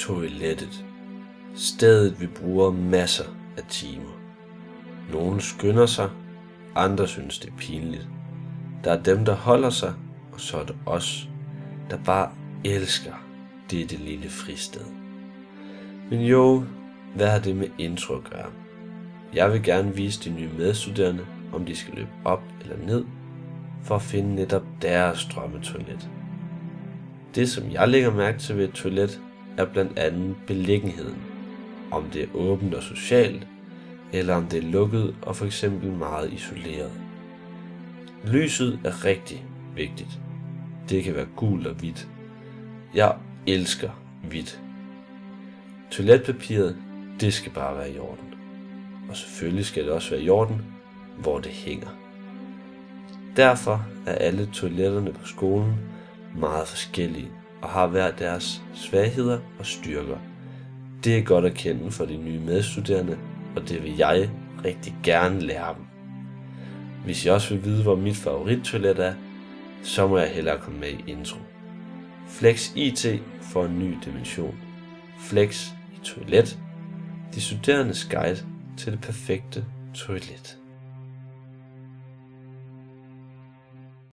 Toilettet. Stedet vi bruger masser af timer. Nogle skynder sig, andre synes det er pinligt. Der er dem, der holder sig, og så er der os, der bare elsker dette lille fristed. Men jo, hvad har det med intro at gøre? Jeg vil gerne vise de nye medstuderende, om de skal løbe op eller ned, for at finde netop deres drømmetoilet. Det, som jeg lægger mærke til ved et toilet, er blandt andet beliggenheden. Om det er åbent og socialt, eller om det er lukket og for eksempel meget isoleret. Lyset er rigtig vigtigt. Det kan være gult og hvidt. Jeg elsker hvidt. Toiletpapiret, det skal bare være i orden. Og selvfølgelig skal det også være i orden, hvor det hænger. Derfor er alle toiletterne på skolen meget forskellige og har hver deres svagheder og styrker. Det er godt at kende for de nye medstuderende, og det vil jeg rigtig gerne lære dem. Hvis I også vil vide, hvor mit favorittoilet er, så må jeg hellere komme med i intro. Flex IT får en ny dimension. Flex i toilet. De studerendes guide til det perfekte toilet.